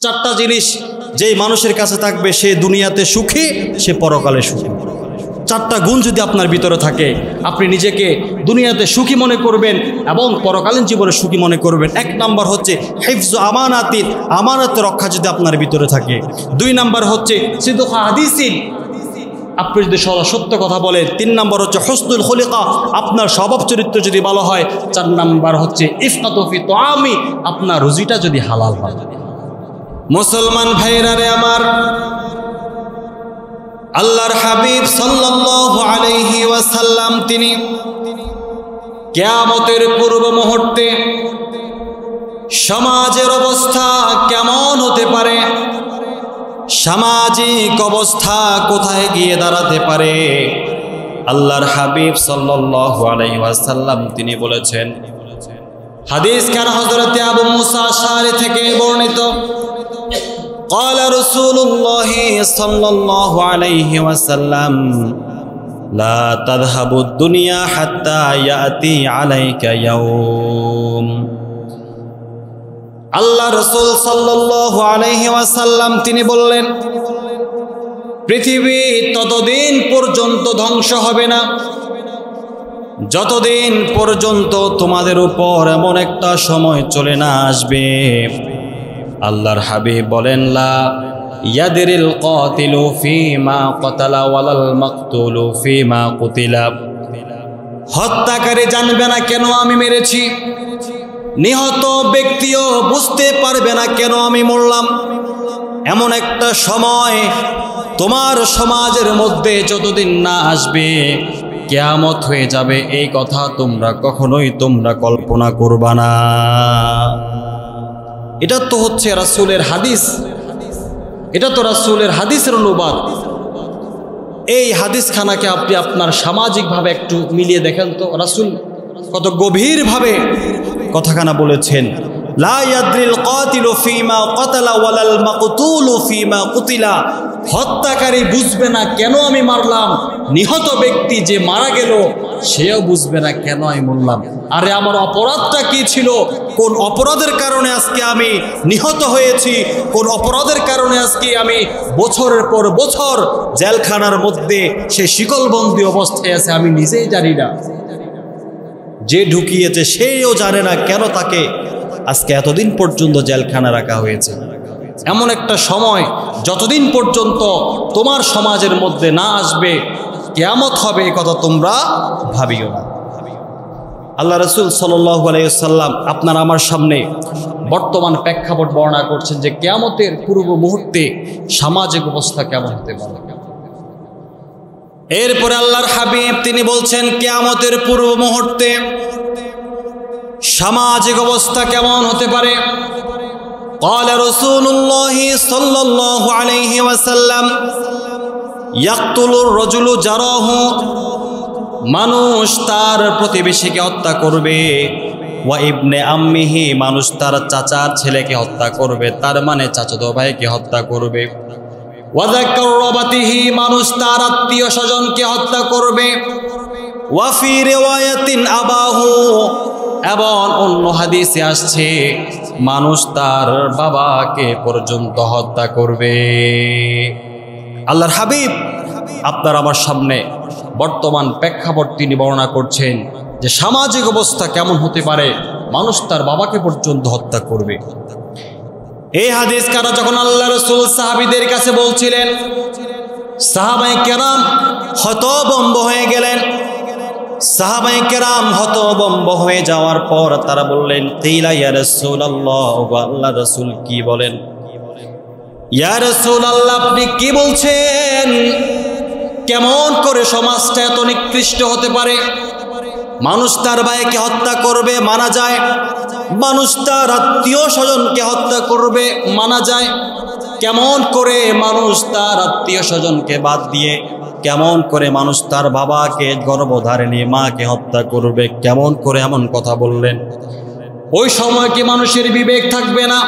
চারটা জিনিস যেই মানুষের কাছে থাকবে সে দুনিয়াতে সুখী, সে পরকালে সুখী। চারটা গুণ যদি আপনার ভিতরে থাকে, আপনি নিজেকে দুনিয়াতে সুখী মনে করবেন এবং পরকালীন জীবনে সুখী মনে করবেন। এক নাম্বার হচ্ছে হিফজ আমানাতিন, আমানত রক্ষা যদি আপনার ভিতরে থাকে। দুই নাম্বার হচ্ছে সিদক হাদিসিন, আপনি যদি সত্য কথা বলেন। তিন নাম্বার হচ্ছে হুসনুল খুলিকা, আপনার স্বভাব চরিত্র যদি ভালো হয়। চার নাম্বার হচ্ছে ইফকাতু ফি তুআমি, আপনার রুজিটা যদি হালাল হয়। মুসলমান ভাইরা রে আমার, আল্লাহর হাবিব সাল্লাল্লাহু আলাইহি ওয়াসাল্লাম তিনি কিয়ামতের পূর্ব মুহূর্তে সমাজের অবস্থা কেমন হতে পারে, সামাজিক অবস্থা কোথায় গিয়ে দাঁড়াতে পারে, আল্লাহর হাবিব সাল্লাল্লাহু আলাইহি ওয়াসাল্লাম তিনি বলেছেন। হাদিস কার হযরত আবু মুসা আশআরী থেকে বর্ণিত, قال رسول الله صلى الله عليه وسلم لا تذهب الدنيا حتى يأتي عليك يوم। আল্লাহ রাসূল সাল্লাল্লাহু আলাইহি ওয়াসাল্লাম তিনি বললেন, পৃথিবী ততদিন পর্যন্ত ধ্বংস হবে না যতদিন পর্যন্ত তোমাদের উপর এমন একটা সময় চলে না আসবে। আল্লাহর হাবিব বলেন, লা ইয়াদরিল কাতিলু ফীমা ক্বাতালা ওয়ালাল মাকতুলু ফীমা কুতিলা। হত্যাকারী জানবে না কেন আমি মেরেছি, নিহত ব্যক্তিও বুঝতে পারবে না কেন আমি মরলাম। এমন একটা সময় তোমার সমাজের মধ্যে যতদিন না আসবে কিয়ামত হয়ে যাবে, এই কথা তোমরা কখনোই কল্পনা করবা না। এটা তো হচ্ছে রাসূলের হাদিস, এটা তো রাসূলের হাদিসের অনুবাদ। এই হাদিসখানাকে আপনি আপনার সামাজিকভাবে একটু মিলিয়ে দেখেন তো, রাসূল কত গভীরভাবে কথাখানা বলেছেন। লা ইয়াদরিল কাতিলু ফীমা ক্বাতালা ওয়ালাল মাকতুলু ফীমা কুতিলা। হত্যাকারী বুঝবে না কেন আমি মারলাম, নিহত ব্যক্তি যে মারা গেল সেও বুঝবে না কেন আমি মরলাম। আরে আমার অপরাধটা কি ছিল, কোন অপরাধের কারণে আজকে আমি নিহত হয়েছি, কোন অপরাধের কারণে আজকে আমি বছরের পর বছর জেলখানার মধ্যে সে শিকলবন্দি অবস্থায় আছে, আমি নিজেই জানি না। যে ঢুকিয়েছে সেও জানে না কেন তাকে আজকে এতদিন পর্যন্ত জেলখানা রাখা হয়েছে। এমন একটা সময় যতদিন পর্যন্ত তোমার সমাজের মধ্যে না আসবে কিয়ামত হবে, এই কথা তোমরা ভাবিও না। আল্লাহ রাসূল সাল্লাল্লাহু আলাইহি ওয়াসাল্লাম আপনার আমার সামনে বর্তমান প্রেক্ষাপট বর্ণনা করছেন যে কিয়ামতের পূর্ব মুহূর্তে সামাজিক অবস্থা কেমন হতে পারে। এরপরে আল্লাহর হাবিব তিনি বলছেন কিয়ামতের পূর্ব মুহূর্তে সামাজিক অবস্থা কেমন হতে পারে। قال رسول الله صلى الله عليه وسلم يقتل الرجل جاره। মানুষ তার প্রতিবেশীকে হত্যা করবে, ওয়া ইবনে আম্মিহি, মানুষ তার চাচার ছেলেকে হত্যা করবে, তার মানে চাচাতো ভাইকে হত্যা করবে। ওয়া যাকাররাবাতিহি, মানুষ তার আত্মীয় স্বজনকে হত্যা করবে। ওয়া ফি রিওয়ায়াতিন আবাহু, এবং অন্য হাদিসে আসছে মানুষ তার বাবাকে পর্যন্ত হত্যা করবে। আল্লাহর হাবিব আপনার আমার সামনে বর্তমান প্রেক্ষাপট তিনি বর্ণনা করছেন যে সামাজিক অবস্থা কেমন হতে পারে, মানুষ তার বাবাকে পর্যন্ত হত্যা করবে। এই হাদিস কারা যখন আল্লাহ রাসূল সাহাবীদের কাছে বলছিলেন, সাহাবায়ে কেরাম হতভম্ব হয়ে গেলেন। সাহাবায়ে কেরাম হতভম্ব হয়ে যাওয়ার পর তারা বললেন, কিলা ইয়া রাসূলুল্লাহ, আল্লাহর রাসূল কি বলেন? ইয়া রাসূলুল্লাহ, আপনি কি বলছেন? কেমন করে সমাজটা এত নিকৃষ্ট হতে পারে? মানুষ তার ভাইকে হত্যা করবে মানা যায়, মানুষ তার আত্মীয় স্বজনকে হত্যা করবে মানা যায়, কেমন করে মানুষ তার আত্মীয় স্বজনকে বাদ দিয়ে কেমন করে মানুষ তার বাবাকে গর্ভধারিণী মাকে হত্যা করবে, কেমন করে এমন কথা বললেন? ওই সময় কি মানুষের বিবেক থাকবে না?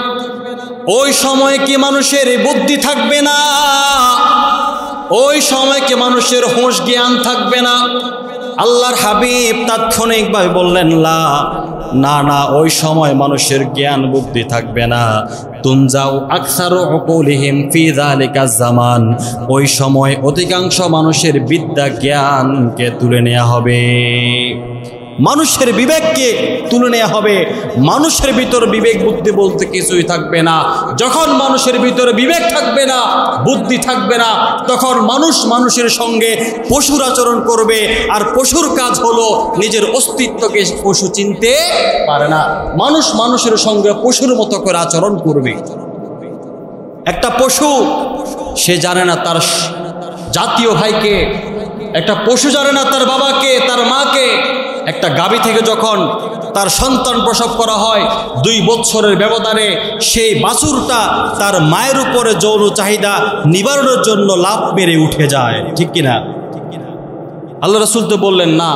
ওই সময় কি মানুষের বুদ্ধি থাকবে না? ওই সময় কি মানুষের হুঁশ জ্ঞান থাকবে না? আল্লাহর হাবিব তাৎক্ষণিকভাবে বললেন, না না, ওই সময় মানুষের জ্ঞান বুদ্ধি থাকবে না, তুনজাউ আকসারু উকুলিহিম ফি যালিকা জামান, ওই সময় অধিকাংশ মানুষের বিদ্যা জ্ঞানকে তুলে নেওয়া হবে, মানুষের বিবেককে তুলে নেওয়া হবে। মানুষের ভিতর বিবেক বুদ্ধি বলতে কিছুই থাকবে না। যখন মানুষের ভিতরে বিবেক থাকবে না, বুদ্ধি থাকবে না, তখন মানুষ মানুষের সঙ্গে পশুর আচরণ করবে। আর পশুর কাজ হলো নিজের অস্তিত্বকে পশু চিনতে পারে না। মানুষ মানুষের সঙ্গে পশুর মতো করে আচরণ করবে। একটা পশু সে জানে না তার জাতীয় ভাইকে, একটা পশু জানে না তার বাবাকে, তার মাকে। একটা গাভী থেকে যখন তার সন্তান প্রসব করা হয়, 2 বছরের ব্যবধানে সেই বাছুরটা তার মায়ের উপরে যৌন চাহিদা নিবারণের জন্য লাফ মেরে উঠে যায়, ঠিক কিনা? আল্লাহ রাসূল তো বললেন না,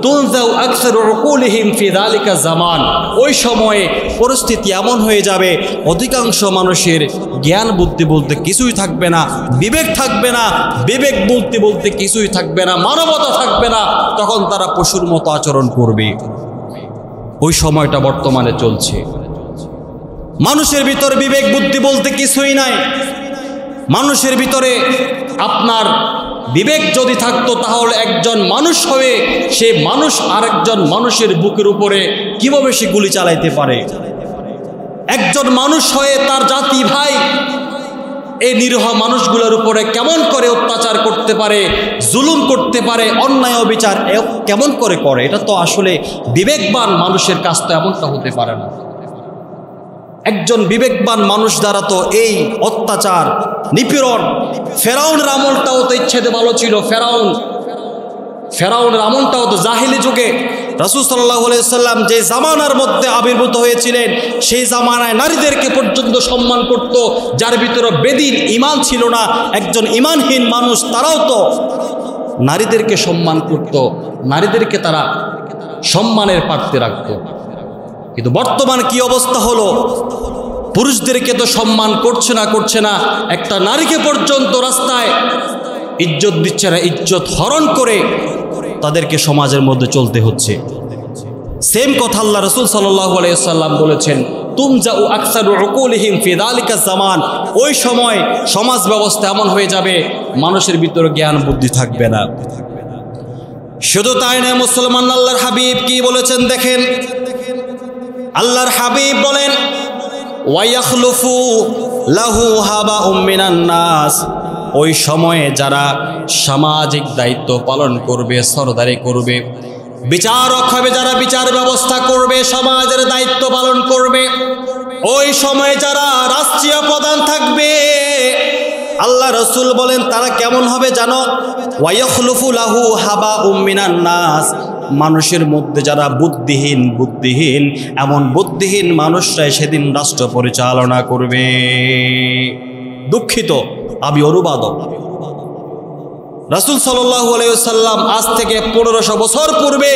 তুনজাউ আকসারু উকুলিহিম ফি যালিকা জামান, ওই সময়ে পরিস্থিতি এমন হয়ে যাবে অধিকাংশ মানুষের জ্ঞান বুদ্ধি বলতে কিছুই থাকবে না, বিবেক থাকবে না, বিবেক বুদ্ধি বলতে কিছুই থাকবে না, মানবতা থাকবে না। তখন তারা পশুর মতো আচরণ করবে। ওই সময়টা বর্তমানে চলছে। মানুষের ভিতরে বিবেক বুদ্ধি বলতে কিছুই নাই। মানুষের ভিতরে আপনার বিবেক যদি থাকতো তাহলে একজন মানুষ হয়ে সে মানুষ আরেকজন মানুষের বুকের উপরে কিভাবে সে গুলি চালাইতে পারে? একজন মানুষ হয়ে তার জাতি ভাই এই নিরীহ মানুষগুলোর উপরে কেমন করে অত্যাচার করতে পারে, জুলুম করতে পারে, অন্যায় অবিচার কেমন করে করে? এটা তো আসলে বিবেকবান মানুষের কাজ তো এমনটা হতে পারে না। একজন বিবেকবান মানুষ দ্বারা তো এই অত্যাচার নিপীড়ন, ফেরাউনের আমলটাও তো ইচ্ছেতে ভালো ছিল। ফেরাউনের আমলটাও তো জাহিলি যুগে রাসূল সাল্লাল্লাহু আলাইহি ওয়াসাল্লাম যে জামানার মধ্যে আবির্ভূত হয়েছিলেন, সেই জামানায় নারীদেরকে পর্যন্ত সম্মান করত। যার ভিতরে বেদিন ঈমান ছিল না, একজন ঈমানহীন মানুষ, তারাও তো নারীদেরকে সম্মান করত, নারীদেরকে তারা সম্মানের পাত্রে রাখত। কিন্তু বর্তমান কি অবস্থা হলো? পুরুষদেরকে তো সম্মান করছে না, একটা নারীকে পর্যন্ত রাস্তায় ইজ্জত দিচ্ছে না, ইজ্জত হরণ করে তাদেরকে সমাজের মধ্যে চলতে হচ্ছে। সেম কথা আল্লাহ রাসূল সাল্লাল্লাহু আলাইহি ওয়াসাল্লাম বলেছেন, তুনজাউ আকসারু উকুলিহিম ফি যালিকা জামান, ওই সময় সমাজ ব্যবস্থা এমন হয়ে যাবে মানুষের ভিতরে জ্ঞান বুদ্ধি থাকবে না। শুধু তাই নয়, মুসলমান আল্লাহর হাবিব কি বলেছেন দেখেন। আল্লাহর হাবিব বলেন, ওয়ায়াখলুফু লাহু হাবাউম মিনান নাস, ওই সময়ে যারা সামাজিক দায়িত্ব পালন করবে, সরদারি করবে, বিচারক হবে, যারা বিচার ব্যবস্থা করবে, সমাজের দায়িত্ব পালন করবে, ওই সময়ে যারা রাষ্ট্রীয় প্রধান থাকবে, আল্লাহ রাসূল বলেন তারা কেমন হবে জানো? ওয়ায়াখলুফু লাহু হাবাউম মিনান নাস, মানুষের মধ্যে যারা বুদ্ধিহীন এমন বুদ্ধিহীন মানুষরাই সেদিন রাষ্ট্র পরিচালনা করবে। দুঃখিত, আমি অনুবাদক। রাসূল সাল্লাল্লাহু আলাইহি ওয়াসাল্লাম আজ থেকে 1500 বছর পূর্বে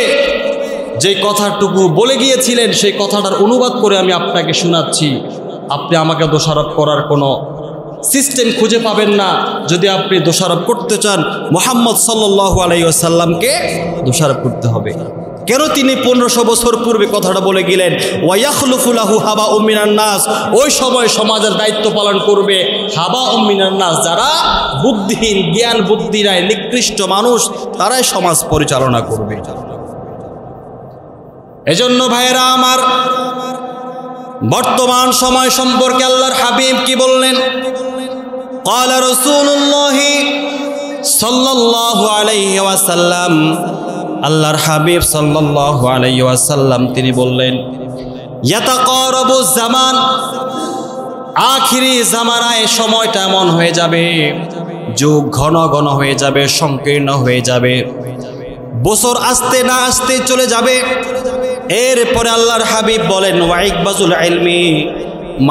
যে কথাটুকু বলে গিয়েছিলেন, সেই কথাটার অনুবাদ করে আমি আপনাকে শোনাচ্ছি। আপনি আমাকে দোষারোপ করার কোনো সিস্টেম খুঁজে পাবেন না। যদি আপনি দোষারোপ করতে চান, মুহাম্মদ সাল্লাল্লাহু আলাইহি ওয়াসাল্লামকে দোষারোপ করতে হবে। কেন তিনি 1500 বছর পূর্বে কথাটা বলে গেলেন, ওয়ায়াখলুফু লাহু হাবাউম মিনান নাস, ওই সময় সমাজের দায়িত্ব পালন করবে হাবাউম মিনান নাস, যারা বুদ্ধিহীন, জ্ঞান বুদ্ধি নাই, নিকৃষ্ট মানুষ, তারাই সমাজ পরিচালনা করবে। এজন্য ভাইয়েরা আমার, বর্তমান সময় সম্পর্কে আল্লাহর হাবিব কি বললেন? ক্বালা রাসূলুল্লাহ সাল্লাল্লাহু আলাইহি ওয়াসাল্লাম, আল্লাহর হাবিব সাল্লাল্লাহু আলাইহি ওয়াসাল্লাম তিনি বললেন, ইয়াতাকারাবু জামান, আখিরি জামানায় সময়টা এমন হয়ে যাবে, যুগ ঘন ঘন হয়ে যাবে, সংকীর্ণ হয়ে যাবে, বছর আসতে না আসতে চলে যাবে। এরপরে আল্লাহর হাবিব বলেন, ওয়াইকবাজুল ইলমি,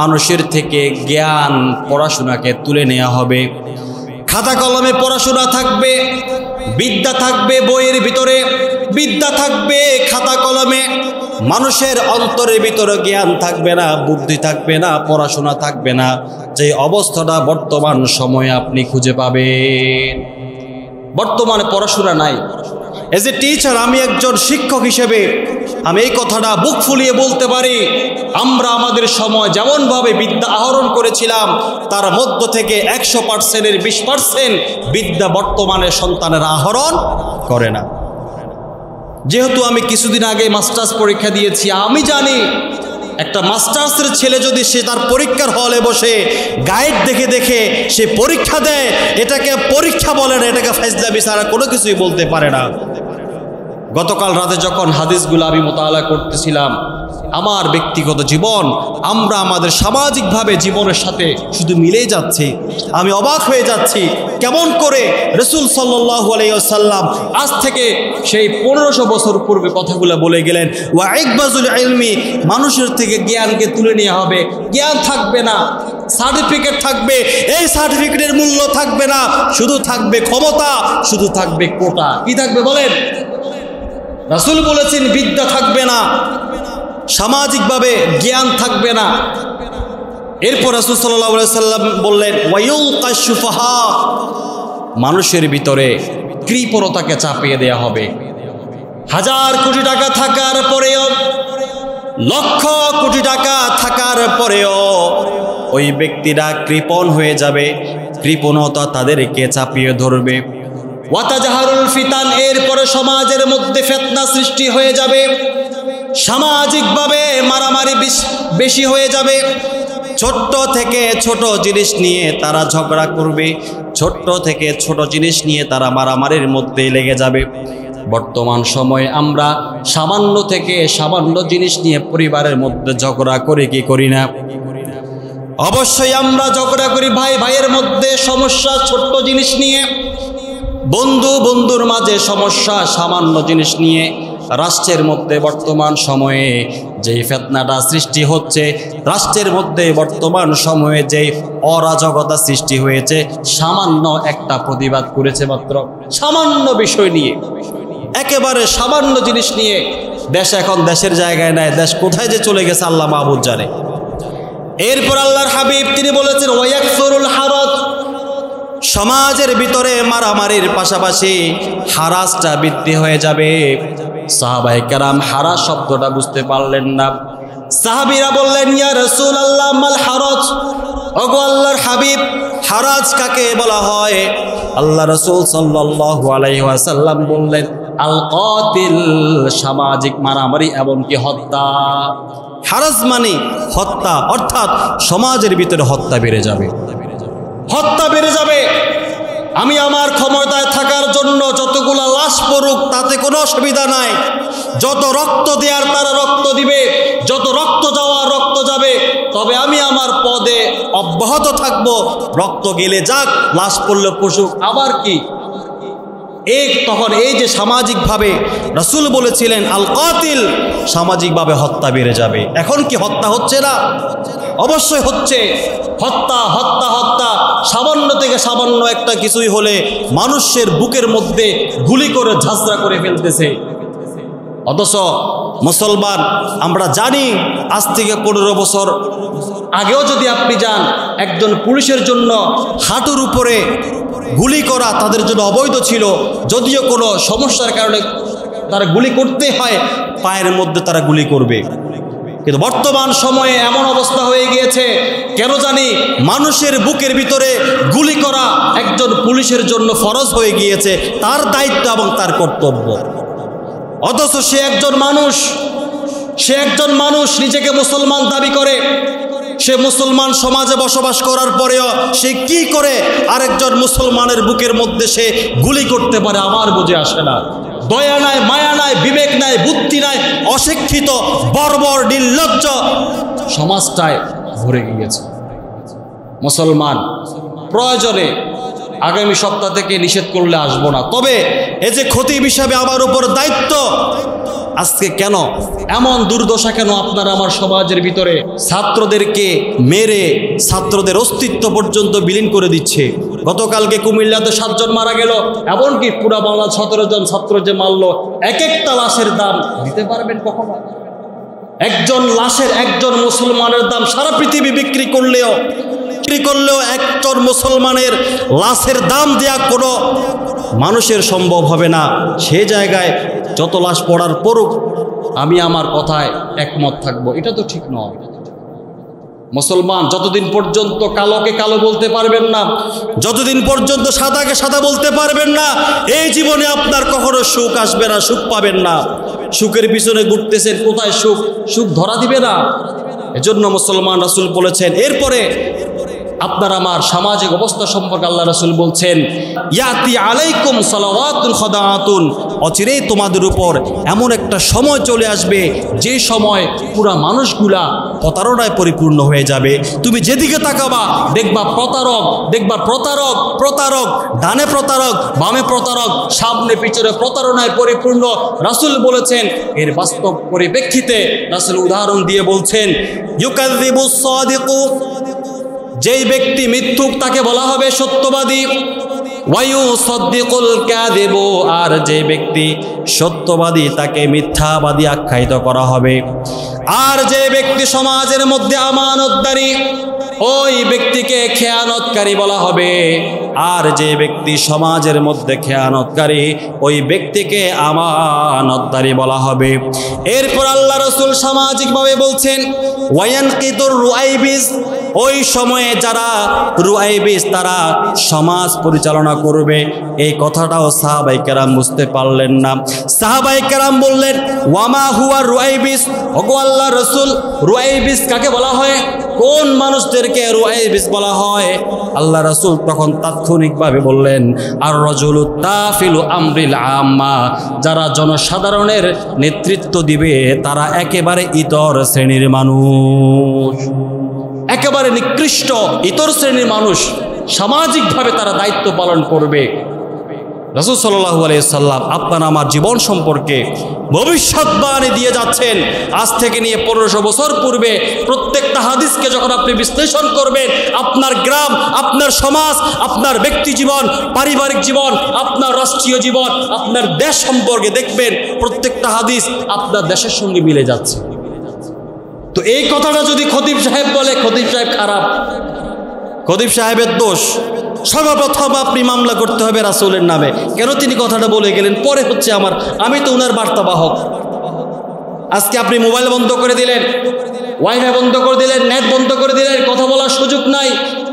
মানুষের থেকে জ্ঞান পড়াশোনাকে তুলে নেওয়া হবে। খাতা কলমে পড়াশোনা থাকবে, বিদ্যা থাকবে, বইয়ের ভিতরে বিদ্যা থাকবে, খাতা কলমে, মানুষের অন্তরের ভিতরে জ্ঞান থাকবে না, বুদ্ধি থাকবে না, পড়াশোনা থাকবে না। যে অবস্থাটা বর্তমান সময়ে আপনি খুঁজে পাবেন। বর্তমানে পড়াশোনা নাই, এজ এ টিচার, আমি একজন শিক্ষক হিসেবে আমি এই কথাটা বুক ফুলিয়ে বলতে পারি, আমরা আমাদের সময় যেমনভাবে বিদ্যা আহরণ করেছিলাম তার মধ্য থেকে 100%-এর 20% বিদ্যা বর্তমানে সন্তানেরা আহরণ করে না। যেহেতু আমি কিছুদিন আগে মাস্টার্স পরীক্ষা দিয়েছি, আমি জানি একটা মাস্টার্সের ছেলে যদি সে তার পরীক্ষার হলে বসে গাইড দেখে দেখে সে পরীক্ষা দেয়, এটাকে পরীক্ষা বলে না, এটাকে ফাজলামি ছাড়া কোনো কিছুই বলতে পারে না। গতকাল রাতে যখন হাদিসগুলো আমি মোতালা করতেছিলাম, আমার ব্যক্তিগত জীবন, আমরা আমাদের সামাজিকভাবে জীবনের সাথে শুধু মিলেই যাচ্ছি। আমি অবাক হয়ে যাচ্ছি কেমন করে রাসূল সাল্লাল্লাহু আলাইহি ওয়াসাল্লাম আজ থেকে সেই 1500 বছর পূর্বে কথাগুলো বলে গেলেন, ওয়া ইকবাজুল ইলমি, মানুষের থেকে জ্ঞানকে তুলে নেওয়া হবে, জ্ঞান থাকবে না, সার্টিফিকেট থাকবে, এই সার্টিফিকেটের মূল্য থাকবে না, শুধু থাকবে ক্ষমতা, শুধু থাকবে কোটা। কি থাকবে বলেন? রাসূল বলেছেন বিদ্যা থাকবে না, সামাজিকভাবে জ্ঞান থাকবে না। এরপর রাসূল সাল্লাল্লাহু আলাইহি সাল্লাম বললেন, ওয়ায়ুলকাশ সুফাহা, মানুষের ভিতরে কৃপণতাকে চাপিয়ে দেয়া হবে। 1000 কোটি টাকা থাকার পরেও, লক্ষ কোটি টাকা থাকার পরেও ওই ব্যক্তিরা কৃপণ হয়ে যাবে, কৃপণতা তাদেরকে চাপিয়ে ধরবে। ওয়াতাজাহারুল ফিতান, এরপরে সমাজের মধ্যে ফিতনা সৃষ্টি হয়ে যাবে, সামাজিকভাবে মারামারি বেশি হয়ে যাবে। ছোট্ট থেকে ছোট জিনিস নিয়ে তারা ঝগড়া করবে, ছোট্ট থেকে ছোট জিনিস নিয়ে তারা মারামারির মধ্যে লেগে যাবে। বর্তমান সময়ে আমরা সামান্য থেকে সামান্য জিনিস নিয়ে পরিবারের মধ্যে ঝগড়া করি কি করি না? অবশ্যই আমরা ঝগড়া করি। ভাই ভাইয়ের মধ্যে সমস্যা ছোট্ট জিনিস নিয়ে, বন্ধু বন্ধুর মাঝে সমস্যা সামান্য জিনিস নিয়ে। রাষ্ট্রের মধ্যে বর্তমান সময়ে যেই ফিতনাটা সৃষ্টি হচ্ছে, রাষ্ট্রের মধ্যে বর্তমান সময়ে যেই অরাজকতা সৃষ্টি হয়েছে, সামান্য একটা প্রতিবাদ করেছে মাত্র, সামান্য বিষয় নিয়ে, একেবারে সামান্য জিনিস নিয়ে দেশ এখন দেশের জায়গায় নাই, দেশ কোথায় যে চলে গেছে আল্লাহ মাহবুদ জানে। এরপর আল্লাহর হাবিব তিনি বলেছেন, ওয়ায়াকসুরুল হারাজ, সমাজের ভিতরে মারামারির পাশাপাশি হারাজটা বৃদ্ধি হয়ে যাবে। সাহাবায়ে কেরাম হারাজ শব্দটা বুঝতে পারলেন না। সাহাবীরা বললেন, ইয়া রাসূলুল্লাহ মাল হারাজ, ওগো আল্লাহর হাবিব, হারাজ কাকে বলা হয়? আল্লাহ রাসূল সাল্লাল্লাহু আলাইহি ওয়াসাল্লাম বললেন, আল কাতিল, সামাজিক মারামারি এমনকি হত্যা। হারাজ মানে হত্যা, অর্থাৎ সমাজের ভিতরে হত্যা বেড়ে যাবে, হত্যা বেড়ে যাবে। আমি আমার ক্ষমতায় থাকার জন্য যতগুলা লাশ পড়ুক তাতে কোনো অসুবিধা নাই, যত রক্ত দেওয়ার তারা রক্ত দিবে, যত রক্ত যাওয়ার রক্ত যাবে, তবে আমি আমার পদে অব্যাহত থাকব। রক্ত গেলে যাক, লাশ পড়লে পশুক, আবার কি? তখন এই যে সামাজিকভাবে রাসূল বলেছিলেন আল কাতিল, সামাজিকভাবে হত্যা বেড়ে যাবে। এখন কি হত্যা হচ্ছে না? অবশ্যই হচ্ছে। হত্যা হত্যা হত্যা, সামান্য থেকে সামান্য একটা কিছুই হলে মানুষের বুকের মধ্যে গুলি করে ঝাঁঝরা করে ফেলতেছে। অথচ মুসলমান আমরা জানি, আজ থেকে 15 বছর আগেও যদি আপনি যান, একজন পুলিশের জন্য হাঁটুর উপরে গুলি করা তাদের জন্য অবৈধ ছিল। যদিও কোনো সমস্যার কারণে তারা গুলি করতে হয়, পায়ের মধ্যে তারা গুলি করবে। কিন্তু বর্তমান সময়ে এমন অবস্থা হয়ে গিয়েছে, কেন জানি মানুষের বুকের ভিতরে গুলি করা একজন পুলিশের জন্য ফরজ হয়ে গিয়েছে, তার দায়িত্ব এবং তার কর্তব্য। অথচ সে একজন মানুষ নিজেকে মুসলমান দাবি করে, সে মুসলমান সমাজে বসবাস করার পরেও সে কি করে আরেকজন মুসলমানের বুকের মধ্যে সে গুলি করতে পারে? আমার বুঝে আসে না। দয়া নাই, মায়া নাই, বিবেক নাই, বুদ্ধি নাই, অশিক্ষিত বর্বর নির্লজ্জ সমাজটায় ভরে গিয়েছে। মুসলমান প্রয়োজনে আগামী সপ্তাহ থেকে নিষেধ করলে আসবো না, তবে এই যে খতিব হিসাবে আমার উপর দায়িত্ব, আজকে কেন এমন দুর্দশা, কেন আপনারা আমার সমাজের ভিতরে ছাত্রদেরকে মেরে ছাত্রদের অস্তিত্ব পর্যন্ত বিলীন করে দিচ্ছে? গতকালকে কুমিল্লাতে 7 জন মারা গেল, এমনকি পুরা বাংলা 17 জন ছাত্র যে মারল, এক একটা লাশের দাম দিতে পারবেন কখনো? একজন লাশের, একজন মুসলমানের দাম সারা পৃথিবী বিক্রি করলেও একজন মুসলমানের লাশের দাম দেয়া কোনো মানুষের সম্ভব হবে না, সে জায়গায় যত লাশ পড়ার পড়ুক আমি আমার কথায় একমত থাকবো, এটা তো ঠিক নয়। মুসলমান যতদিন পর্যন্ত কালোকে কালো বলতে পারবেন না, যতদিন পর্যন্ত সাদাকে সাদা বলতে পারবেন না, এই জীবনে আপনার কখনো সুখ আসবে না, সুখ পাবেন না। সুখের পিছনে ঘুরতেছেন, কোথায় সুখ? সুখ ধরা দিবে না। এজন্য মুসলমান রাসূল বলেছেন, এরপরে আপনার আমার সামাজিক অবস্থা সম্পর্কে আল্লাহ রাসূল বলছেন, ইয়াতি আলাইকুম সালাওয়াতুন খাদাআতুন, অচিরেই তোমাদের উপর এমন একটা সময় চলে আসবে যে সময় পুরা মানুষগুলা প্রতারণায় পরিপূর্ণ হয়ে যাবে। তুমি যেদিকে তাকাবা দেখবা প্রতারক, দেখবা প্রতারক প্রতারক, ডানে প্রতারক বামে প্রতারক, সামনে পিছনে প্রতারণায় পরিপূর্ণ। রাসূল বলেছেন, এর বাস্তব পরিপ্রেক্ষিতে রাসূল উদাহরণ দিয়ে বলছেন, ইউকাযযিবুস সাদিকু, যেই ব্যক্তি মিথ্যুক তাকে বলা হবে সত্যবাদী, ওয়ায়ুসাদ্দিকুল কাযিবু, আর যে ব্যক্তি সত্যবাদী তাকে মিথ্যাবাদী আখ্যায়িত করা হবে। আর যে ব্যক্তি সমাজের মধ্যে আমানতদারী, ওই ব্যক্তিকে খেয়ানতকারী বলা হবে। আর যে ব্যক্তি সমাজের মধ্যে খেয়ানতকারী, ওই ব্যক্তিকে আমানতদারী বলা হবে। এরপর আল্লাহ রাসূল সামাজিকভাবে বলছেন, ওয়ায়ানকিতুর রুআইবিস, ওই সময়ে যারা রুআইবিস তারা সমাজ পরিচালনা করবে। এই কথাটাও সাহাবায়ে কেরাম বুঝতে পারলেন না। সাহাবায়ে কেরাম বললেন, ওয়ামা হুয়া রুআইবিস, ওগো আল্লাহর রাসূল, রুআইবিস কাকে বলা হয়? কোন মানুষদেরকে রুআইবিস বলা হয়? আল্লাহ রাসূল তখন তাৎক্ষণিকভাবে বললেন, আর রাজুলু তাফিলু আমরিল আম্মা, যারা জনসাধারণের নেতৃত্ব দিবে তারা একেবারে ইতর শ্রেণীর মানুষ, একেবারে নিকৃষ্ট ইতর শ্রেণীর মানুষ, সামাজিকভাবে তারা দায়িত্ব পালন করবে। রাসূল সাল্লাল্লাহু আলাইহি সাল্লাম আপনার আমার জীবন সম্পর্কে ভবিষ্যৎবাণী দিয়ে যাচ্ছেন। আজ থেকে নিয়ে 1500 বছর পূর্বে প্রত্যেকটা হাদিসকে যখন আপনি বিশ্লেষণ করবেন, আপনার গ্রাম, আপনার সমাজ, আপনার ব্যক্তি জীবন, পারিবারিক জীবন, আপনার রাষ্ট্রীয় জীবন, আপনার দেশ সম্পর্কে দেখবেন প্রত্যেকটা হাদিস আপনার দেশের সঙ্গে মিলে যাচ্ছে। তো এই কথাটা যদি খতিব সাহেব বলে, খতিব সাহেব খারাপ, খতিব সাহেবের দোষ। সর্বপ্রথম আপনি মামলা করতে হবে রাসূলের নামে, কেন তিনি কথাটা বলে গেলেন। পরে হচ্ছে আমি তো উনার বার্তাবাহক। আজকে আপনি মোবাইল বন্ধ করে দিলেন, ওয়াইফাই বন্ধ করে দিলেন, নেট বন্ধ করে দিলেন, কথা বলার সুযোগ নাই।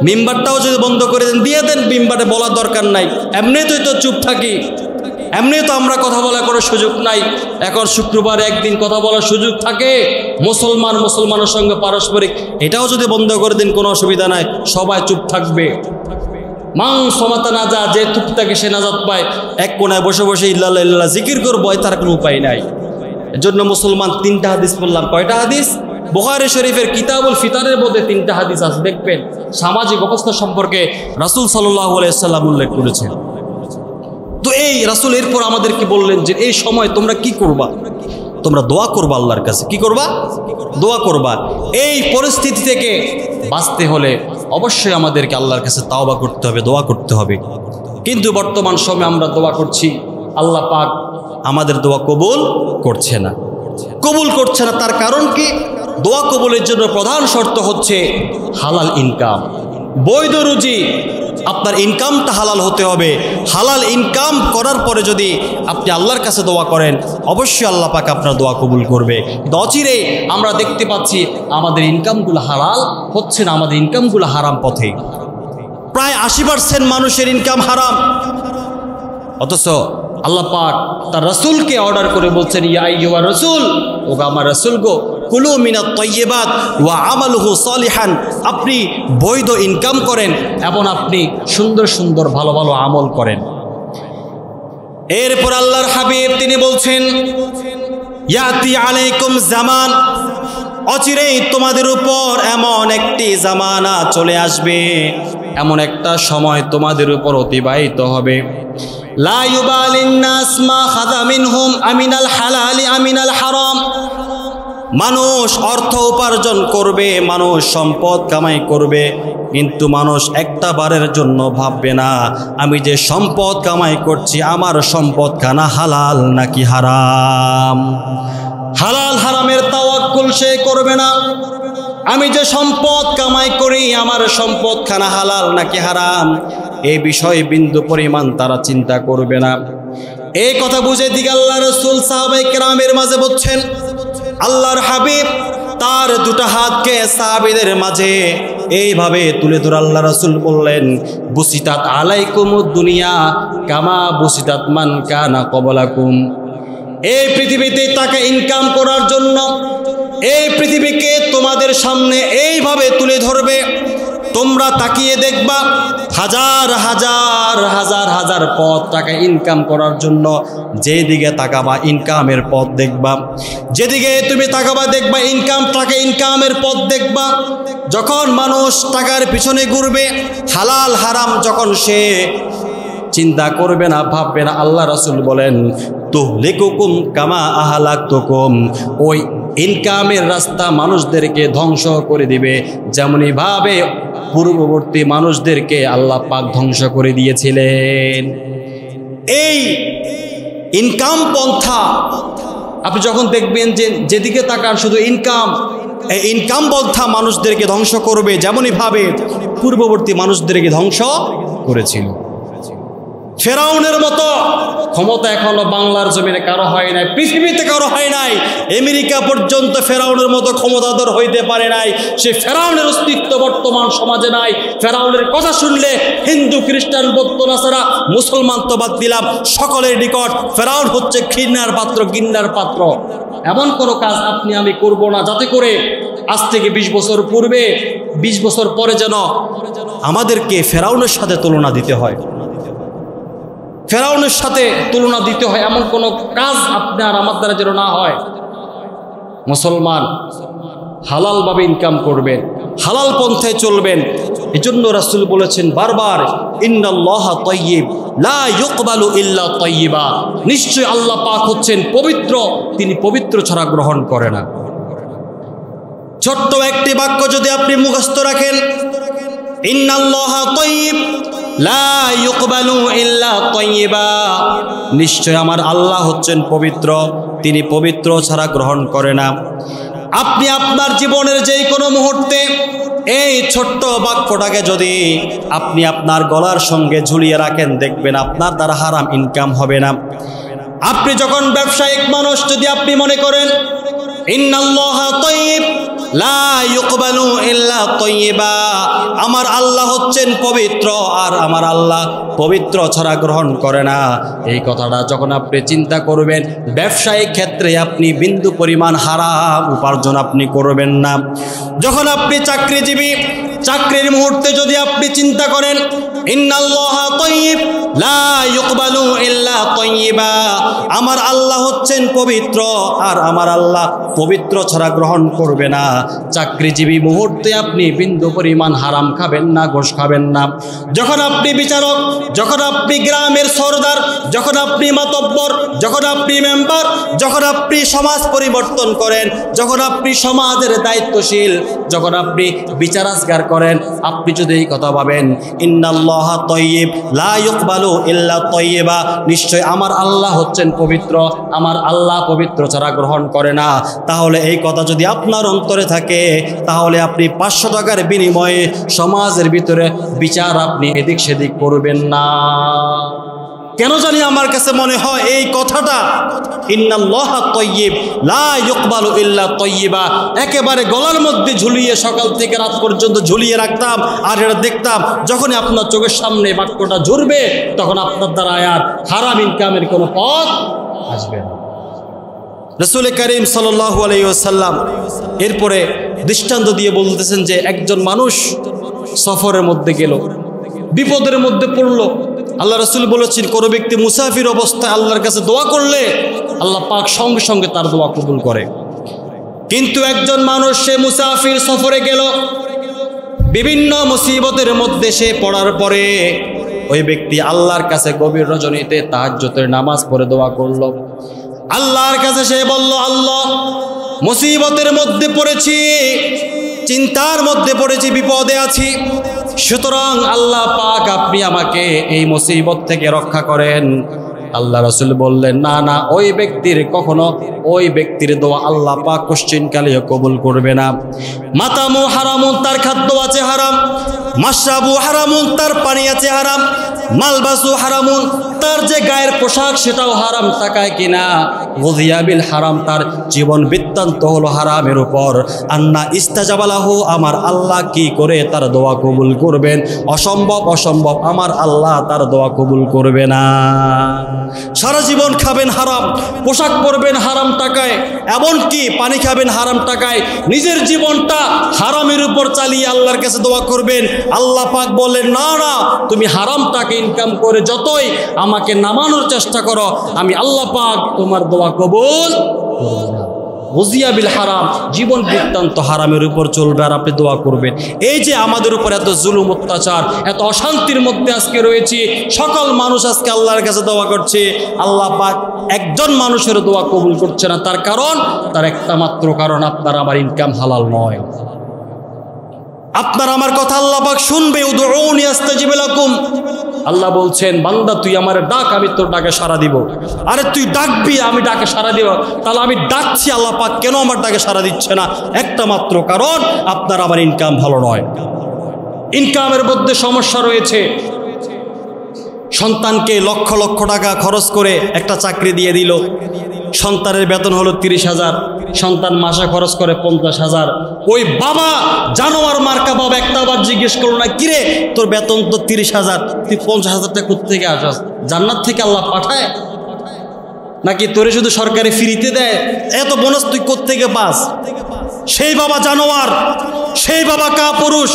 মিম্বারটাও যদি বন্ধ করে দিয়ে দেন, মিম্বারে বলার দরকার নাই, এমনিতেই তো চুপ থাকি, এমনি তো আমরা কথা বলার কোনো সুযোগ নাই। এখন শুক্রবার একদিন কথা বলার সুযোগ থাকে, মুসলমানের সঙ্গে পারস্পরিক, এটাও যদি বন্ধ করে দিন কোনো অসুবিধা নাই, সবাই চুপ থাকবে। মাংসমাতা না যা, যে চুপ থাকে সে নাজাত পায়। এক কোনায় বসে বসে ইল্লাল্লাহ ইল্লাল্লাহ জিকির করবো, তার কোনো উপায় নাই। এজন্য মুসলমান 3টা হাদিস বললাম। কয়টা হাদিস? বুখারী শরীফের কিতাবুল ফিতারের মধ্যে 3টা হাদিস আছে, দেখবেন সামাজিক অবস্থা সম্পর্কে রাসূল সাল্লাল্লাহু আলাইহি সাল্লাম উল্লেখ করেছেন। তো এই রাসূল এরপর আমাদেরকে বললেন যে এই সময় তোমরা কি করবা? তোমরা দোয়া করবা আল্লাহর কাছে। কি করবা? দোয়া করবা। এই পরিস্থিতি থেকে বাঁচতে হলে অবশ্যই আমাদেরকে আল্লাহর কাছে তাওবা করতে হবে, দোয়া করতে হবে। কিন্তু বর্তমান সময়ে আমরা দোয়া করছি, আল্লাহ পাক আমাদের দোয়া কবুল করছে না, কবুল করছে না। তার কারণ কি? দোয়া কবুলের জন্য প্রধান শর্ত হচ্ছে হালাল ইনকাম, বৈধ রুজি। আপনার ইনকামটা হালাল হতে হবে। হালাল ইনকাম করার পরে যদি আপনি আল্লাহর কাছে দোয়া করেন, অবশ্যই আল্লাহ পাক আপনার দোয়া কবুল করবে। কিন্তু অচিরেই আমরা দেখতে পাচ্ছি আমাদের ইনকামগুলো হালাল হচ্ছে না, আমাদের ইনকামগুলো হারাম পথে। প্রায় 80% মানুষের ইনকাম হারাম। অথচ আল্লাহ পাক তার রাসূলকে অর্ডার করে বলছেন, ইয়া আইয়ুহার রাসূল, ও আমার রাসূল গো, কুলু মিনাত তাইয়্যিবাত ওয়া আমালুহু সালিহান, আপনি বৈধ ইনকাম করেন এবং আপনি সুন্দর সুন্দর ভালো ভালো আমল করেন। এরপর আল্লাহর হাবিব তিনি বলছেন, ইয়াতি আলাইকুম জামান, অচিরেই তোমাদের উপর এমন একটি জামানা চলে আসবে, এমন একটা সময় তোমাদের উপর অতিবাহিত হবে, লা ইউবালিন নাস মা খাযা মিনহুম আমিনাল হালালি আমিনাল হারাম। মানুষ অর্থ উপার্জন করবে, মানুষ সম্পদ কামাই করবে, কিন্তু মানুষ একটা বারের জন্য ভাববে না আমি যে সম্পদ কামাই করছি আমার সম্পদ খানা হালাল নাকি হারাম। হালাল হারামের তাওয়াক্কুল সে করবে না। আমি যে সম্পদ কামাই করি আমার সম্পদ খানা হালাল নাকি হারাম এই বিষয়ে বিন্দু পরিমাণ তারা চিন্তা করবে না। এই কথা বুঝে দিকে আল্লাহ রাসূল সাহাবায়ে কেরামের মাঝে বলছেন, আল্লাহর হাবিব তার দুটো হাতকে সাহাবীদের মাঝে এইভাবে তুলে ধরে আল্লাহ রাসূল বললেন, বুসিতাত আলাইকুমুদ দুনিয়া কামা বুসিতাত মান কানা ক্বাবলাকুম। এই পৃথিবীতে টাকা ইনকাম করার জন্য এই পৃথিবীকে তোমাদের সামনে এইভাবে তুলে ধরবে, তোমরা তাকিয়ে দেখবা হাজার হাজার হাজার হাজার পথ টাকা ইনকাম করার জন্য। যেদিকে তাকাবা ইনকামের পথ দেখবা, যেদিকে তুমি তাকাবা দেখবা ইনকাম, টাকা ইনকামের পথ দেখবা। যখন মানুষ টাকার পিছনে ঘুরবে, হালাল হারাম যখন সে চিন্তা করবে না, ভাববে না, আল্লাহ রাসূল বলেন তুহলিকুকুম কামা আহলাকতুকুম, ওই ইনকামের রাস্তা মানুষদেরকে ধ্বংস করে দিবে যেমনি ভাবে পূর্ববর্তী মানুষদেরকে আল্লাহ পাক ধ্বংস করে দিয়েছিলেন। এই ইনকাম পন্থা আপনি যখন দেখবেন যে যেদিকে তাকান শুধু ইনকাম, এই ইনকাম পন্থা মানুষদেরকে ধ্বংস করবে যেমনি ভাবে পূর্ববর্তী মানুষদেরকে ধ্বংস করেছিল। ফেরাউনের মতো ক্ষমতা এখনো বাংলার জমিনে কারো হয় নাই, পৃথিবীতে কারো হয় নাই। আমেরিকা পর্যন্ত ফেরাউনের মতো ক্ষমতাধর হইতে পারে নাই। সে ফেরাউনের অস্তিত্ব বর্তমান সমাজে নাই। ফেরাউনের কথা শুনলে হিন্দু, খ্রিস্টান, বৌদ্ধ, নাসারা, মুসলমান তো বাদ দিলাম, সকলের নিকট ফেরাউন হচ্ছে ঘৃণার পাত্র, ঘৃণার পাত্র। এমন কোনো কাজ আপনি আমি করব না যাতে করে আজ থেকে 20 বছর পূর্বে 20 বছর পরে যেন আমাদেরকে ফেরাউনের সাথে তুলনা দিতে হয়, ফেরাউনের সাথে তুলনা দিতে হয়, এমন কোনো কাজ আপনার আমার দ্বারা যেন না হয়। মুসলমান হালালভাবে ইনকাম করবেন, হালাল পন্থায় চলবেন। এজন্য রাসূল বলেছেন বারবার, ইন্নাল্লাহা তাইয়্যিব লা ইউকবালু ইল্লা তাইয়্যিবা, নিশ্চয় আল্লাহ পাক হচ্ছেন পবিত্র, তিনি পবিত্র ছাড়া গ্রহণ করে না। ছোট্ট একটি বাক্য যদি আপনি মুখস্থ রাখেন, ইন্নাল্লাহা তাইয়্যিব লা ইউকবালু ইল্লা তাইয়্যিবা, নিশ্চয় আমার আল্লাহ হচ্ছেন পবিত্র, তিনি পবিত্র ছাড়া গ্রহণ করে না। আপনি আপনার জীবনের যেই কোনো মুহূর্তে এই ছোট্ট বাক্যটাকে যদি আপনি আপনার গলার সঙ্গে ঝুলিয়ে রাখেন, দেখবেন আপনার দ্বারা হারাম ইনকাম হবে না। আপনি যখন ব্যবসায়িক মানুষ, যদি আপনি মনে করেন ইন্নাল্লাহা তাইয়্যিব লা ইউকবালু ইল্লা তাইয়্যিবা, আমার আল্লাহ হচ্ছেন পবিত্র আর আমার আল্লাহ পবিত্র ছাড়া গ্রহণ করে না, এই কথাটা যখন আপনি চিন্তা করবেন, ব্যবসায়িক ক্ষেত্রে আপনি বিন্দু পরিমাণ হারাম উপার্জন আপনি করবেন না। যখন আপনি চাকরিজীবী, চাকরির মুহূর্তে যদি আপনি চিন্তা করেন ইন্নাল্লাহা তাইয়্যিব লা ইউকবালু ইল্লা তাইয়্যিবা, আমার আল্লাহ হচ্ছেন পবিত্র আর আমার আল্লাহ পবিত্র ছাড়া গ্রহণ করবে না, চাকরিজীবী মুহূর্তে আপনি বিন্দু পরিমাণ হারাম খাবেন না, ঘুষ খাবেন না। যখন আপনি বিচারক, যখন আপনি গ্রামের সরদার, যখন আপনি মাতব্বর, যখন আপনি মেম্বার, যখন আপনি সমাজ পরিবর্তন করেন, যখন আপনি সমাজের দায়িত্বশীল, যখন আপনি বিচারাজগার করেন, আপনি যদি এই কথা ভাবেন ইন্নাল্লাহা তাইয়্যিব লা ইউকবালু ইল্লা তাইয়্যিবা, নিশ্চয় আমার আল্লাহ হচ্ছেন পবিত্র, আমার আল্লাহ পবিত্র ছাড়া গ্রহণ করে না, তাহলে এই কথা যদি আপনার অন্তরে থাকে, তাহলে আপনি 500 টাকার বিনিময়ে সমাজের ভিতরে বিচার আপনি এদিক সেদিক করবেন না। কেন জানি আমার কাছে মনে হয় এই কথাটা ইন্নাল্লাহা তাইয়্যিব লা ইউকবালু ইল্লা তাইয়্যিবা একেবারে গলার মধ্যে ঝুলিয়ে সকাল থেকে রাত পর্যন্ত ঝুলিয়ে রাখতাম, আর এটা দেখতাম যখনই আপনার চোখের সামনে বাক্যটা ঝরবে, তখন আপনার দ্বারা আর হারাম ইনকামের কোনো পথ আসবে না। রাসূল করিম সাল্লাল্লাহু আলাইহি ওয়াসাল্লাম এরপরে দৃষ্টান্ত দিয়ে বলতেছেন যে একজন মানুষ সফরের মধ্যে গেল, বিপদের মধ্যে পড়ল। আল্লাহ রাসূল বলেছেন, কোনো ব্যক্তি মুসাফির অবস্থায় আল্লাহর কাছে দোয়া করলে আল্লাহ পাক সঙ্গে সঙ্গে তার দোয়া কবুল করে। কিন্তু একজন মানুষ সে মুসাফির সফরে গেল, বিভিন্ন মুসিবতের মধ্যে সে পড়ার পরে ওই ব্যক্তি আল্লাহর কাছে গভীর রজনীতে তাহাজ্জুদের নামাজ পড়ে দোয়া করল। আল্লাহর কাছে সে বলল, আল্লাহ মুসিবতের মধ্যে পড়েছি, চিন্তার মধ্যে পড়েছি, বিপদে আছি, সুতরাং আল্লাহ পাক আপনি আমাকে এই মুসিবত থেকে রক্ষা করেন। আল্লাহ রাসূল বললেন, না না, ওই ব্যক্তির কখনো ওই ব্যক্তির দোয়া আল্লাহ পাক কোশ্চিনকালেও কবুল করবে না। মাতামু হারামুন, তার খাদ্য আছে হারাম। মাশরাবু হারামুন, তার পানি আছে হারাম। মালবাসু হারামুন, তার যে গায়ের পোশাক সেটাও হারাম তাকায় কিনা। গুযিয়া বিল হারাম, তার জীবন বৃত্তান্ত হলো হারামের উপর। আন্না ইস্তাজাবালাহু, আমার আল্লাহ কি করে তার দোয়া কবুল করবেন? অসম্ভব, অসম্ভব, আমার আল্লাহ তার দোয়া কবুল করবে না। সারা জীবন খাবেন হারাম, পোশাক পরবেন হারাম টাকায়, এমনকি পানি খাবেন হারাম টাকায়, নিজের জীবনটা হারামের উপর চালিয়ে আল্লাহর কাছে দোয়া করবেন। আল্লাহ পাক বলেন, না না, তুমি হারাম টাকা ইনকাম করে যতই আমাকে নামানোর চেষ্টা করো, আমি আল্লাহ পাক তোমার দোয়া কবুল করব না। গুযিয়া বিল হারাম, জীবন বৃত্তান্ত হারামের উপর চলবে আর আপনি দোয়া করবেন। এই যে আমাদের উপর এত জুলুম অত্যাচার, এত অশান্তির মধ্যে আজকে রয়েছি, সকল মানুষ আজকে আল্লাহর কাছে দোয়া করছে, আল্লাহ পাক একজন মানুষের দোয়া কবুল করছে না। তার কারণ, তার একটা মাত্র কারণ, আপনার আমার ইনকাম হালাল নয়। আপনার আমার কথা আল্লাহ পাক শুনবে। উদউনি আস্তাজিব লাকুম, আল্লাহ বলছেন, বান্দা তুই আমার ডাক, আমি তোর ডাকে সাড়া দিব। আরে তুই ডাকবি, আমি ডাকে সাড়া দিব। তাহলে আমি ডাকছি, আল্লাহ পাক কেন আমার ডাকে সাড়া দিচ্ছে না? একটা মাত্র কারণ, আপনার আমার ইনকাম ভালো নয়। ইনকামের মধ্যে সমস্যা রয়েছে। সন্তানকে লক্ষ লক্ষ টাকা খরচ করে একটা চাকরি দিয়ে দিল, সন্তানের বেতন হলো 30,000, সন্তান মাসে খরচ করে 50,000। ওই বাবা জানোয়ার মার্কা বাবা একটা আবার জিজ্ঞেস করলো না, কিরে তোর বেতন তো 30,000, তুই 50,000 টাকা কোত্থেকে আসস? জান্নাত থেকে আল্লাহ পাঠায় নাকি তোরে শুধু সরকারি ফ্রিতে দেয়? এত বোনাস তুই কোত্থেকে পাস? সেই বাবা জানোয়ার, সেই বাবা কাপুরুষ,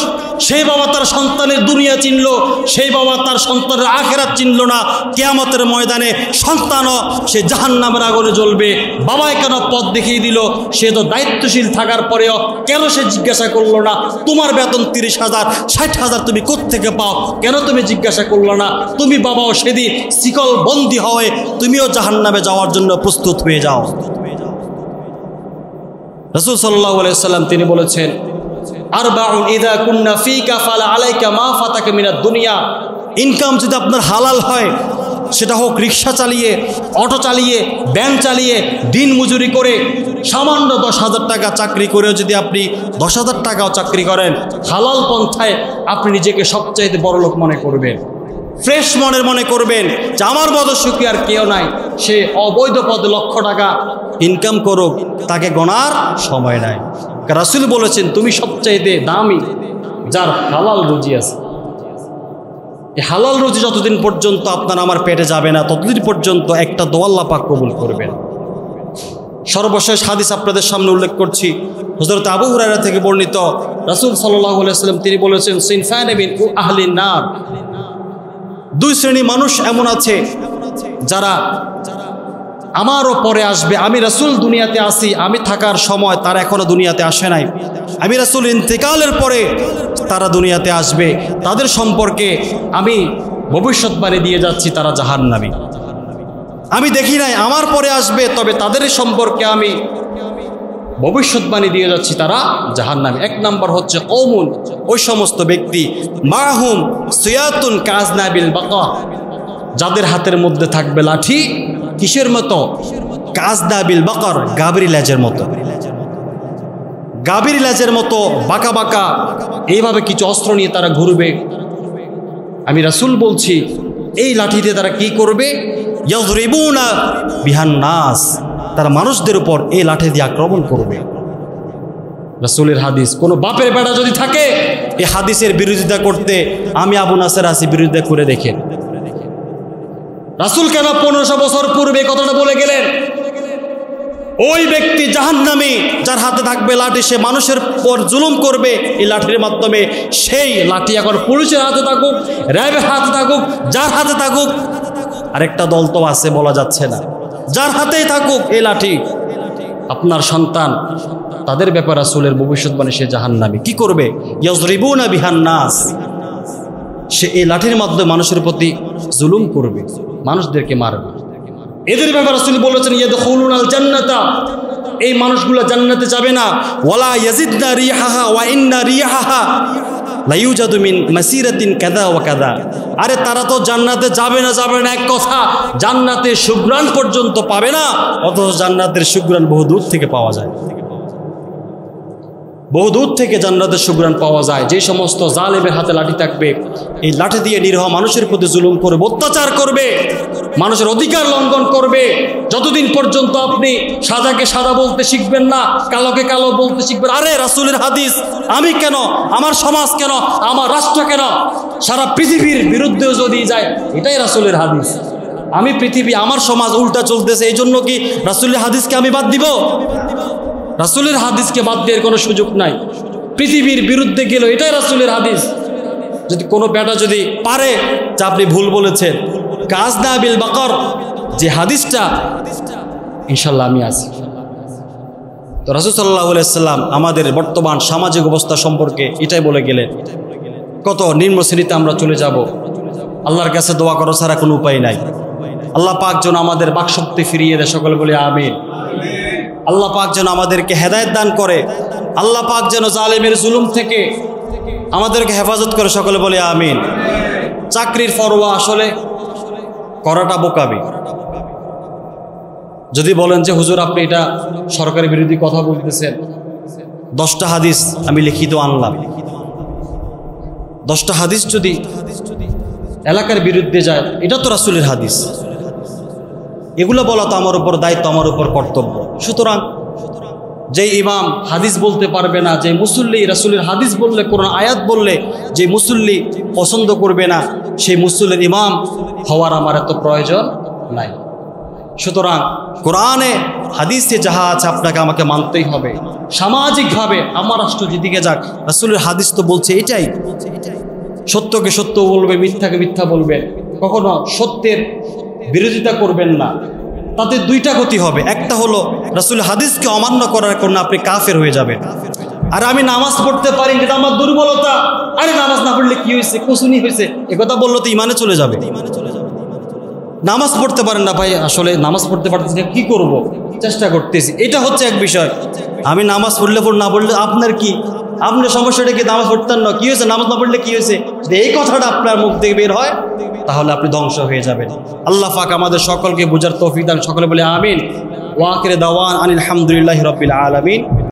সেই বাবা তার সন্তানের দুনিয়া চিনল, সেই বাবা তার সন্তানের আখিরাত চিনল না। কিয়ামতের ময়দানে সন্তানও সে জাহান্নামের আগুনে জ্বলবে। বাবাই কেন পথ দেখিয়ে দিল? সে তো দায়িত্বশীল থাকার পরেও কেন সে জিজ্ঞাসা করলো না, তোমার বেতন 30,000, 60,000 তুমি কোত্থেকে পাও? কেন তুমি জিজ্ঞাসা করলো না? তুমি বাবাও সেদিন শিকল বন্দী হয়ে তুমিও জাহান্নামে যাওয়ার জন্য প্রস্তুত হয়ে যাও। রাসূল সাল্লাল্লাহু আলাইহি ওয়াসাল্লাম তিনি বলেছেন, আরবাউন ইযা কুন্না ফীকা ফালা আলাইকা মা ফাতাকা মিনাদ দুনিয়া। ইনকাম যদি আপনার হালাল হয়, সেটা হোক রিক্সা চালিয়ে, অটো চালিয়ে, ভ্যান চালিয়ে, দিন মজুরি করে, সামান্য 10,000 টাকা চাকরি করেও যদি আপনি 10,000 টাকাও চাকরি করেন, হালাল পন্থায় আপনি নিজেকে সবচাইতে বড় লোক মনে করবেন, ফ্রেশ মনের মনে করবেন যে আমার মতো সুখী আর কেউ নাই। সে অবৈধ পথে লক্ষ টাকা ইনকাম করুক, তাকে গোনার সময় নাই। রাসূল বলেছেন, তুমি সবচাইতে দামি যার হালাল রুজি আছে। এই হালাল রুজি যতদিন পর্যন্ত আপনার আমার পেটে যাবে না, ততদিন পর্যন্ত একটা দোয়া আল্লাহ পাক কবুল করবেন। সর্বশেষ হাদিস আপনাদের সামনে উল্লেখ করছি, হযরত আবু হুরায়রা থেকে বর্ণিত। রাসূল সাল্লাল্লাহু আলাইহি ওয়াসাল্লাম তিনি বলেছেন, সিনফান মিন আহলিন নার, দুই শ্রেণী মানুষ এমন আছে যারা আমারও পরে আসবে। আমি রাসূল দুনিয়াতে আসি, আমি থাকার সময় তারা এখনো দুনিয়াতে আসে নাই। আমি রাসূল ইন্তেকালের পরে তারা দুনিয়াতে আসবে। তাদের সম্পর্কে আমি ভবিষ্যৎবাণী দিয়ে যাচ্ছি, তারা জাহান্নামী। আমি দেখি নাই, আমার পরে আসবে, তবে তাদের সম্পর্কে আমি ভবিষ্যৎবাণী দিয়ে যাচ্ছি, তারা জাহান্নামী। এক নাম্বার হচ্ছে কওমুন, ওই সমস্ত ব্যক্তি, মাহুম সিয়াতুন কাজনাবিল বাকা, যাদের হাতের মধ্যে থাকবে লাঠি কিসের মতো? কাজনাবিল বাকার, গাভীর লেজের মতো। গাভীর লেজের মতো বাঁকা বাঁকা এইভাবে কিছু অস্ত্র নিয়ে তারা ঘুরবে। আমি রাসূল বলছি, এই লাঠি দিয়ে তারা কি করবে? ইয়াযরিবুনা বিহান নাস, তারা মানুষদের উপর এই লাঠি দিয়ে আক্রমণ করবে। রাসূলের হাদিস। কোনো বাপের বেটা যদি থাকে এই হাদিসের বিরোধিতা করতে, আমি আবু নাসের আসি বিরোধিতা করে দেখেন। রাসূল কেন 1500 বছর পূর্বে কথাটা বলে গেলেন? ওই ব্যক্তি জাহান্নামী যার হাতে থাকবে লাঠি, সে মানুষের পর জুলুম করবে এই লাঠির মাধ্যমে। সেই লাঠি এখন পুলিশের হাতে থাকুক, র্যাবের হাতে থাকুক, যার হাতে থাকুক, আরেকটা দল তো আছে বলা যাচ্ছে না, যার হাতেই থাকুক এই লাঠি, আপনার সন্তান, তাদের ব্যাপারে রাসূলের ভবিষ্যৎবাণী, সে জাহান্নামী। কি করবে? ইয়াযরিবুনা বিহান নাস, সে এই লাঠির মাধ্যমে মানুষের প্রতি জুলুম করবে, মানুষদেরকে মারবে। এদের ব্যাপারে রাসূল বলেছেন, ইয়াদখুলুনাল জান্নাতা, এই মানুষগুলো জান্নাতে যাবে না। ওয়ালা ইয়াজিদনা রিহাহা ওয়া ইন্না রিহাহা, লা ইউজাদু মিন মাসিরাতিন কাযা ওয়া কাযা। আরে তারা তো জান্নাতে যাবে না এক কথা, জান্নাতে সুঘ্রাণ পর্যন্ত পাবে না, অথচ জান্নাতের সুঘ্রাণ বহু দূর থেকে পাওয়া যায়। বহু দূর থেকে জান্নাতের সুঘ্রাণ পাওয়া যায়। যে সমস্ত জালেমের হাতে লাঠি থাকবে, এই লাঠি দিয়ে নিরীহ মানুষের প্রতি জুলুম করবে, অত্যাচার করবে, মানুষের অধিকার লঙ্ঘন করবে, যতদিন পর্যন্ত আপনি সাদাকে সাদা বলতে শিখবেন না, কালোকে কালো বলতে শিখবেন। আরে রাসূলের হাদিস, আমি কেন, আমার সমাজ কেন, আমার রাষ্ট্র কেন, সারা পৃথিবীর বিরুদ্ধেও যদি যায়, এটাই রাসূলের হাদিস। আমি পৃথিবী, আমার সমাজ উল্টা চলতেছে, এই জন্য কি রাসূলের হাদিসকে আমি বাদ দিব? রাসূলের হাদিসকে বাদ দেওয়ার কোনো সুযোগ নাই। পৃথিবীর বিরুদ্ধে গেল, এটাই রাসূলের হাদিস। যদি কোনো বেটা যদি পারে যে আপনি ভুল বলেছেন, কাজ না বিল বাকর, যে হাদিসটা ইনশাল্লাহ আমি আছি। তো রাসূল সাল্লাল্লাহু আলাইহি ওয়াসাল্লাম আমাদের বর্তমান সামাজিক অবস্থা সম্পর্কে এটাই বলে গেলেন। কত নিম্ন শ্রেণীতে আমরা চলে যাব। আল্লাহর কাছে দোয়া করা ছাড়া কোনো উপায় নাই। আল্লাহ পাক যেন আমাদের বাকশক্তি ফিরিয়ে দেয়, সকলে বলি আমিন। আল্লাহ পাক যেন আমাদেরকে হেদায়েত দান করে, আল্লাহ পাক যেন জালেমের জুলুম থেকে আমাদেরকে হেফাজত করে, সকলে বলে আমিন। চাকরির ফরওয়া আসলে করাটা বোকামি। যদি বলেন যে হুজুর আপনি এটা সরকারি বিরোধী কথা বলতেছেন, 10টা হাদিস আমি লিখিত আনলাম, 10টা হাদিস যদি এলাকার বিরুদ্ধে যায়, এটা তো রাসূলের হাদিস, এগুলো বলা তো আমার উপর দায়িত্ব, আমার উপর কর্তব্য। সুতরাং যে ইমাম হাদিস বলতে পারবে না, যে মুসল্লি রাসূলের হাদিস বললে, কোরআন আয়াত বললে যে মুসল্লি পছন্দ করবে না, সেই মুসল্লির ইমাম হওয়ার আমার এত প্রয়োজন নাই। সুতরাং কোরআনে হাদিসে যাহা আছে আপনাকে আমাকে মানতেই হবে। সামাজিকভাবে আমার রাষ্ট্র যেদিকে যাক, রাসূলের হাদিস তো বলছে এটাই। সত্যকে সত্য বলবে, মিথ্যাকে মিথ্যা বলবে, কখনো সত্যের বিরোধিতা করবেন না। তাতে দুইটা ক্ষতি হবে। একটা হলো রাসূলের হাদিসকে অমান্য করার কারণে আপনি কাফের হয়ে যাবেন। আর আমি নামাজ পড়তে পারি, এটা আমার দুর্বলতা, আরে নামাজ না পড়লে কি হয়েছে, কুসুনি হয়েছে, একথা বললো তো ইমানে চলে যাবে। নামাজ পড়তে পারেন না, ভাই আসলে নামাজ পড়তে পারতেছি না, কি করব, চেষ্টা করতেছি, এটা হচ্ছে এক বিষয়। আমি নামাজ পড়লে না পড়লে আপনার কি, আপনার সমস্যাটা কি নামাজ পড়তেন না, কি হয়েছে, নামাজ না পড়লে কি হয়েছে, যদি এই কথাটা আপনার মুখ থেকে বের হয় তাহলে আপনি ধ্বংস হয়ে যাবেন। আল্লাহ পাক আমাদের সকলকে বুঝার তৌফিক দান, সকলে বলে আমিন। ওয়া আখিরু দাওয়ানা আনিল হামদুলিল্লাহি রাব্বিল আলামিন।